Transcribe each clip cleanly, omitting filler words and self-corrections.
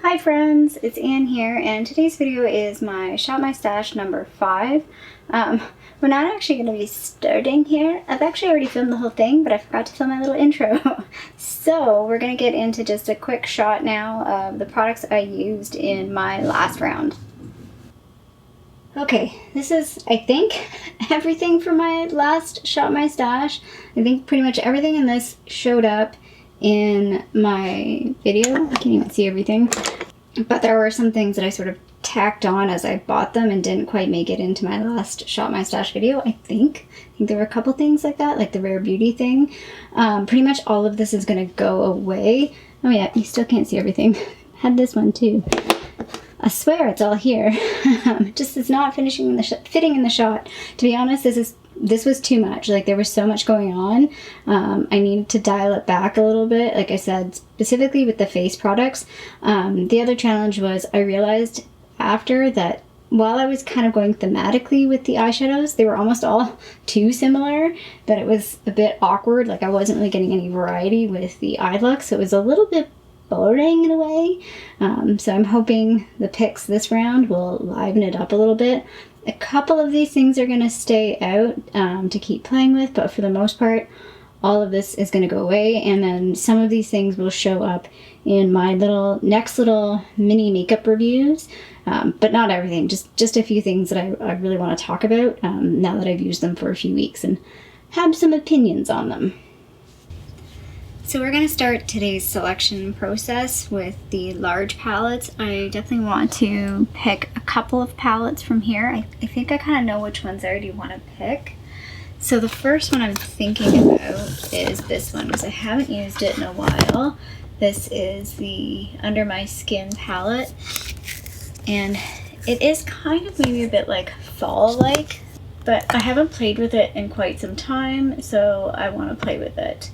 Hi friends, it's Anne here, and today's video is my Shop My Stash number 5. We're not actually going to be starting here. I've actually already filmed the whole thing, but I forgot to film my little intro. So we're going to get into just a quick shot now of the products I used in my last round. Okay, this is, I think, everything from my last Shop My Stash. I think pretty much everything in this showed up in my video. I can't even see everything. But there were some things that I sort of tacked on as I bought them and didn't quite make it into my last Shop My Stash video, I think. I think there were a couple things like that, like the Rare Beauty thing. Pretty much all of this is going to go away. Oh yeah, you still can't see everything. Had this one too. I swear it's all here. Just it's not fitting in the shot. To be honest, this was too much. Like, there was so much going on. I needed to dial it back a little bit. Like I said, specifically with the face products. The other challenge was I realized after that while I was kind of going thematically with the eyeshadows, they were almost all too similar, that it was a bit awkward. Like, I wasn't really getting any variety with the eye look, so it was a little bit boring in a way. So I'm hoping the picks this round will liven it up a little bit. A couple of these things are going to stay out to keep playing with, but for the most part, all of this is going to go away, and then some of these things will show up in my next little mini makeup reviews, but not everything, just a few things that I really want to talk about now that I've used them for a few weeks and have some opinions on them. So we're going to start today's selection process with the large palettes. I definitely want to pick a couple of palettes from here. I think I kind of know which ones I already want to pick. So the first one I'm thinking about is this one, because I haven't used it in a while. This is the Under My Skin palette, and it is kind of maybe a bit like fall-like, but I haven't played with it in quite some time, so I want to play with it.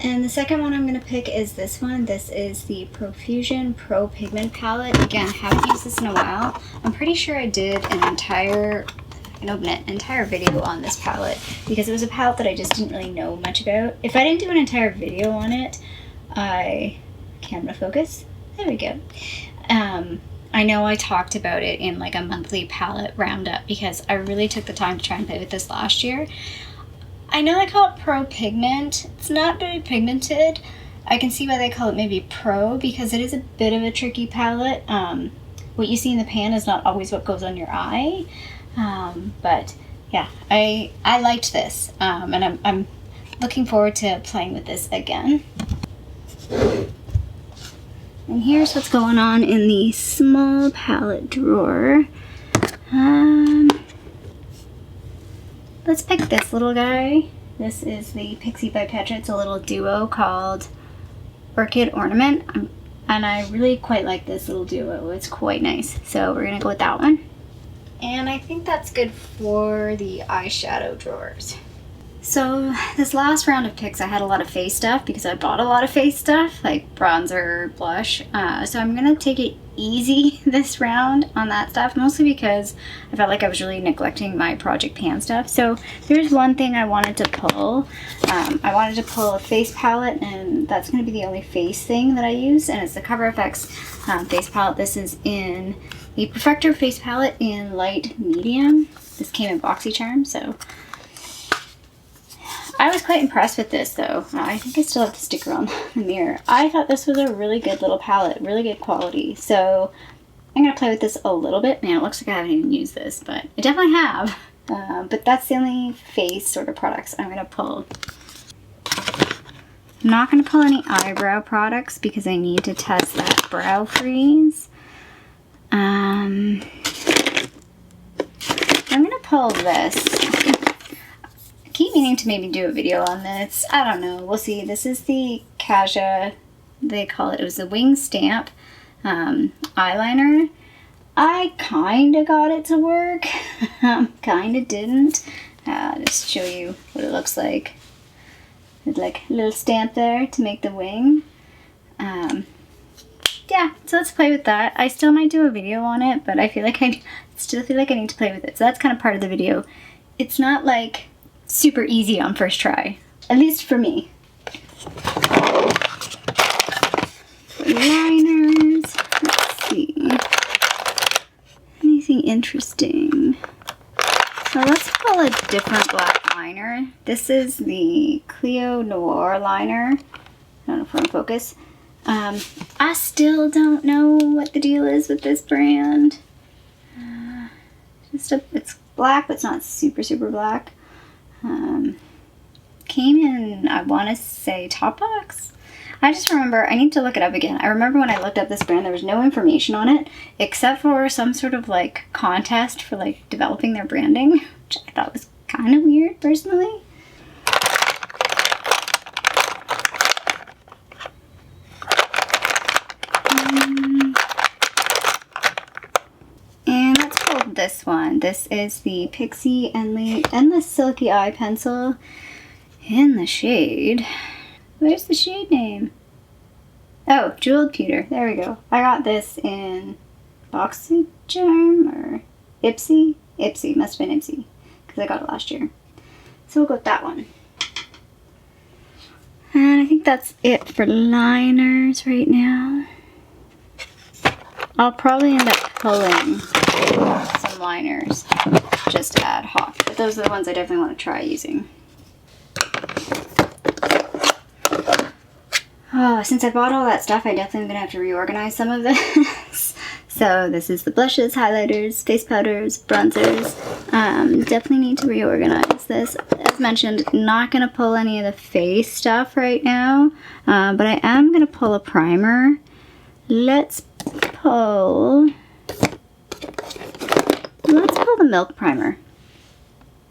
And the second one I'm going to pick is this one. This is the Profusion Pro Pigment palette. Again, I haven't used this in a while. I'm pretty sure I did an entire video on this palette because it was a palette that I just didn't really know much about. If I didn't do an entire video on it, camera focus, there we go. I know I talked about it in like a monthly palette roundup because I really took the time to try and play with this last year. I know they call it Pro Pigment. It's not very pigmented. I can see why they call it maybe Pro, because it is a bit of a tricky palette. What you see in the pan is not always what goes on your eye. But yeah, I liked this, and I'm looking forward to playing with this again. And here's what's going on in the small palette drawer. Let's pick this little guy. This is the Pixie by Petra. It's a little duo called Orchid Ornament. And I really quite like this little duo. It's quite nice. So we're going to go with that one. And I think that's good for the eyeshadow drawers. So this last round of picks, I had a lot of face stuff because I bought a lot of face stuff, like bronzer, blush. So I'm going to take it easy this round on that stuff, mostly because I felt like I was really neglecting my Project Pan stuff. So there's one thing I wanted to pull. I wanted to pull a face palette, and that's going to be the only face thing that I use, and it's the Cover FX face palette. This is in the Perfector face palette in light medium. This came in BoxyCharm, so I was quite impressed with this, though. I think I still have the sticker on the mirror. I thought this was a really good little palette, really good quality. So I'm going to play with this a little bit. Man, it looks like I haven't even used this, but I definitely have. But that's the only face sort of products I'm going to pull. I'm not going to pull any eyebrow products because I need to test that brow freeze. I'm going to pull this. Keep meaning to maybe do a video on this. I don't know. We'll see. This is the Kaja, they call it. It was the Wing Stamp eyeliner. I kind of got it to work. Kind of didn't. Just show you what it looks like. There's like a little stamp there to make the wing. Yeah, so let's play with that. I still might do a video on it, but I still feel like I need to play with it. So that's kind of part of the video. It's not like super easy on first try, at least for me. interesting. So let's pull a different black liner. This is the Clio Noir liner. I don't know if we're in focus. I still don't know what the deal is with this brand. It's black, but it's not super, super black. Came in, I want to say, top box. I just remember, I need to look it up again. I remember when I looked up this brand, there was no information on it, except for some sort of like contest for like developing their branding, which I thought was kind of weird personally. And let's pull this one. This is the Pixie Endless Silky Eye Pencil in the shade. Where's the shade name? Oh, Jeweled Pewter. There we go. I got this in Oxygerm or Ipsy? Ipsy. Must have been Ipsy because I got it last year. So we'll go with that one. And I think that's it for liners right now. I'll probably end up pulling some liners just ad hoc, but those are the ones I definitely want to try using. Oh, since I bought all that stuff, I definitely am going to have to reorganize some of this. So this is the blushes, highlighters, face powders, bronzers. Definitely need to reorganize this. As mentioned, not going to pull any of the face stuff right now, but I am going to pull a primer. Let's pull the Milk Primer.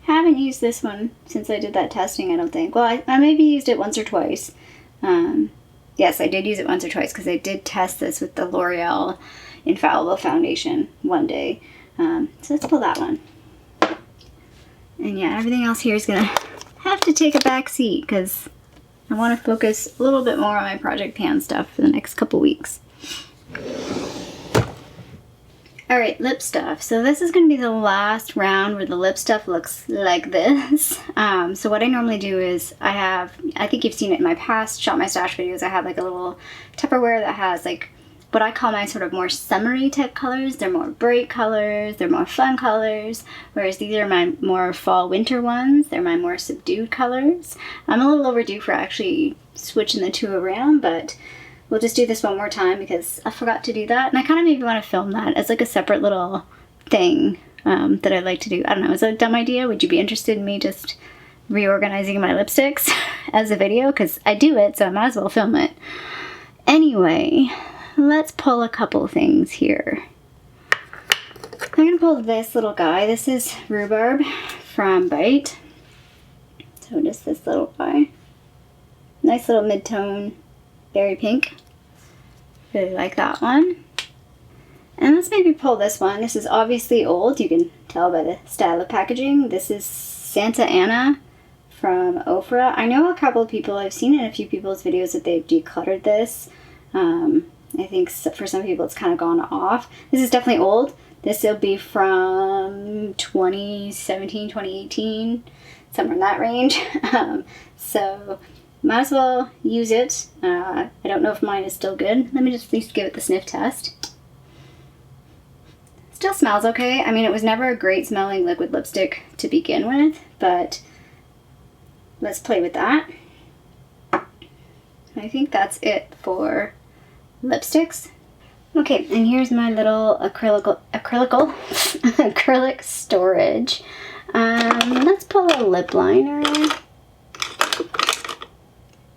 Haven't used this one since I did that testing, I don't think. Well, I maybe used it once or twice. Yes, I did use it once or twice because I did test this with the L'Oreal Infallible Foundation one day. So let's pull that one. And yeah, everything else here is going to have to take a back seat because I want to focus a little bit more on my Project Pan stuff for the next couple weeks. Alright, lip stuff. So this is going to be the last round where the lip stuff looks like this. So what I normally do is I think you've seen it in my past Shop My Stash videos, I have like a little Tupperware that has like what I call my sort of more summery type colors. They're more bright colors, they're more fun colors, whereas these are my more fall winter ones. They're my more subdued colors. I'm a little overdue for actually switching the two around, but we'll just do this one more time because I forgot to do that. And I kind of maybe want to film that as like a separate little thing that I'd like to do. I don't know, is that a dumb idea? Would you be interested in me just reorganizing my lipsticks as a video? Because I do it, so I might as well film it. Anyway, let's pull a couple things here. I'm going to pull this little guy. This is Rhubarb from Bite. So just this little guy. Nice little mid-tone berry pink. Really like that one. And let's maybe pull this one. This is obviously old. You can tell by the style of packaging. This is Santa Ana from Ofra. I know a couple of people, I've seen in a few people's videos that they've decluttered this. I think for some people it's kind of gone off. This is definitely old. This will be from 2017, 2018, somewhere in that range. So might as well use it. I don't know if mine is still good. Let me just at least give it the sniff test. Still smells okay. I mean, it was never a great smelling liquid lipstick to begin with, but let's play with that. I think that's it for lipsticks. Okay, and here's my little acrylic storage. Let's pull a lip liner.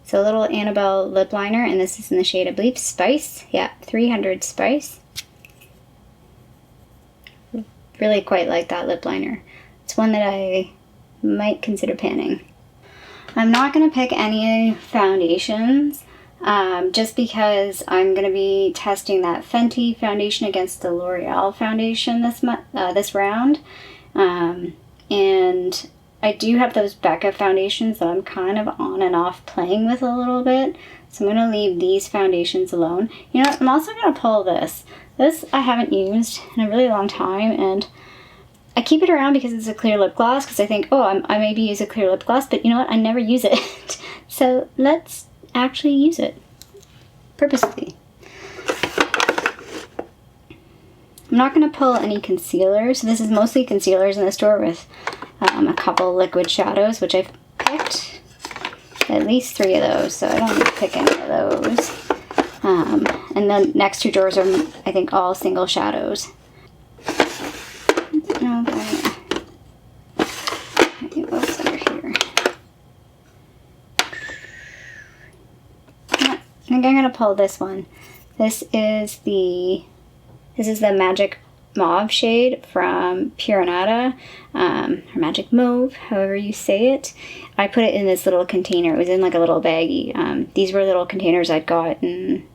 So a little Annabelle lip liner, and this is in the shade, I believe, Spice. Yeah, 300 Spice. Really quite like that lip liner. It's one that I might consider panning. I'm not going to pick any foundations, just because I'm going to be testing that Fenty foundation against the L'Oreal foundation this round. And I do have those Becca foundations that I'm kind of on and off playing with a little bit. So I'm going to leave these foundations alone. You know what? I'm also going to pull this. This I haven't used in a really long time, and I keep it around because it's a clear lip gloss, because I think, oh, I maybe use a clear lip gloss, but you know what? I never use it. So let's actually use it purposely. I'm not going to pull any concealer. So this is mostly concealers in the store with a couple liquid shadows, which I've picked at least 3 of those. So I don't need to pick any of those. And the next 2 drawers are, I think, all single shadows. Okay. What's under here? I think I'm gonna pull this one. This is the Magic Mauve shade from Pure Nada, or Magic Mauve, however you say it. I put it in this little container. It was in like a little baggie. These were little containers I'd gotten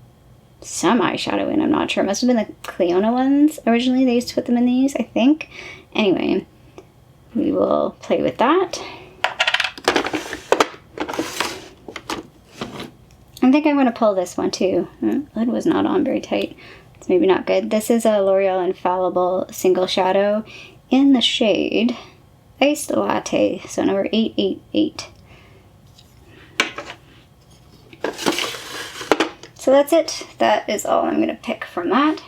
some eyeshadow in. I'm not sure. It must have been the Cleona ones originally. They used to put them in these, I think. Anyway, we will play with that. I think I'm going to pull this one too. Lid was not on very tight. It's maybe not good. This is a L'Oreal Infallible Single Shadow in the shade Iced Latte, so number 888. So that's it. That is all I'm going to pick from that.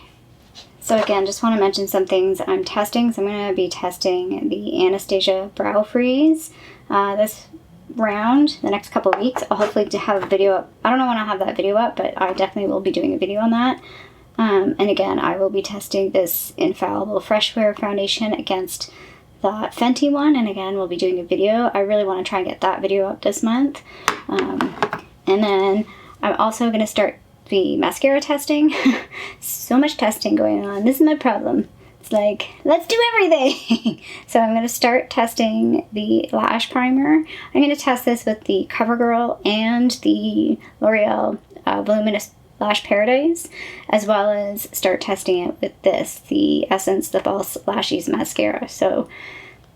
So again, just want to mention some things I'm testing. So I'm going to be testing the Anastasia Brow Freeze this round, the next couple of weeks. I'll hopefully have a video up. I don't know when I'll have that video up, but I definitely will be doing a video on that. And again, I will be testing this Infallible Fresh Wear Foundation against the Fenty one. And again, we'll be doing a video. I really want to try and get that video up this month. And then I'm also going to start the mascara testing. So much testing going on. This is my problem. It's like, let's do everything. So I'm going to start testing the lash primer. I'm going to test this with the CoverGirl and the L'Oreal Voluminous Lash Paradise, as well as start testing it with this, the Essence The False Lashes Mascara. So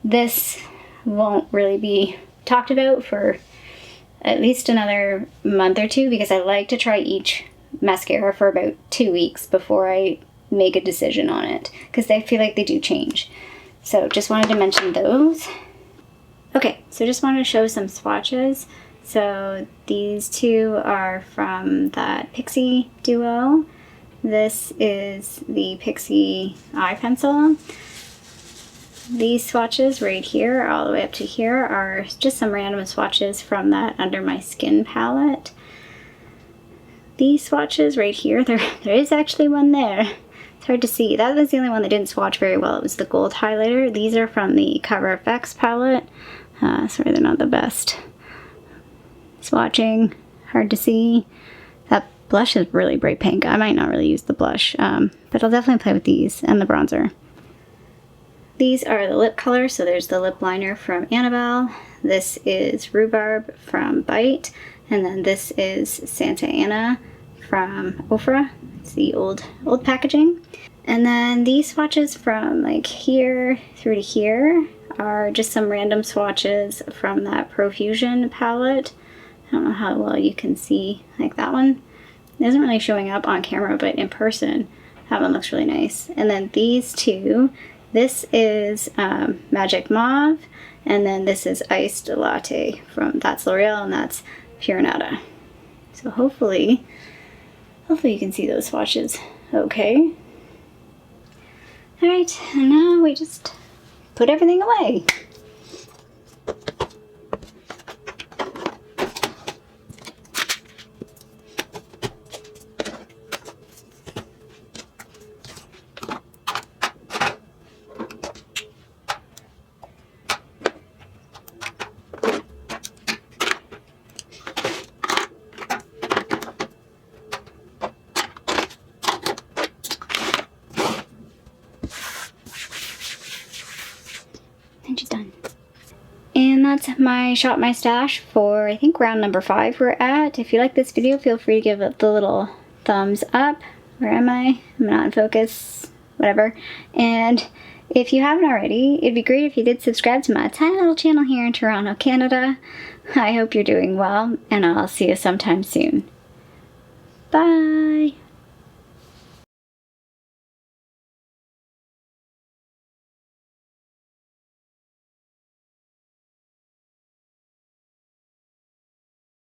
this won't really be talked about for at least another month or 2, because I like to try each mascara for about 2 weeks before I make a decision on it, because I feel like they do change. So just wanted to mention those. Okay, so just wanted to show some swatches. So these 2 are from that Pixie duo. This is the Pixie eye pencil. These swatches right here, all the way up to here, are just some random swatches from that Under My Skin palette. These swatches right here, there is actually one there. It's hard to see. That was the only one that didn't swatch very well. It was the gold highlighter. These are from the Cover FX palette. Sorry, they're not the best swatching. Hard to see. That blush is really bright pink. I might not really use the blush, but I'll definitely play with these and the bronzer. These are the lip colors. So there's the lip liner from Annabelle. This is Rhubarb from Bite. And then this is Santa Ana from Ofra. It's the old packaging. And then these swatches from like here through to here are just some random swatches from that Profusion palette. I don't know how well you can see like that one. It isn't really showing up on camera, but in person, that one looks really nice. And then these 2, this is Magic Mauve, and then this is Iced Latte from, that's L'Oreal, and that's Pure Nada. So hopefully you can see those swatches okay. Alright, and now we just put everything away. And she's done. And that's my Shop My Stash for, I think, round number 5 we're at. If you like this video, feel free to give it the little thumbs up. Where am I? I'm not in focus. Whatever. And if you haven't already, it'd be great if you did subscribe to my tiny little channel here in Toronto, Canada. I hope you're doing well, and I'll see you sometime soon. Bye!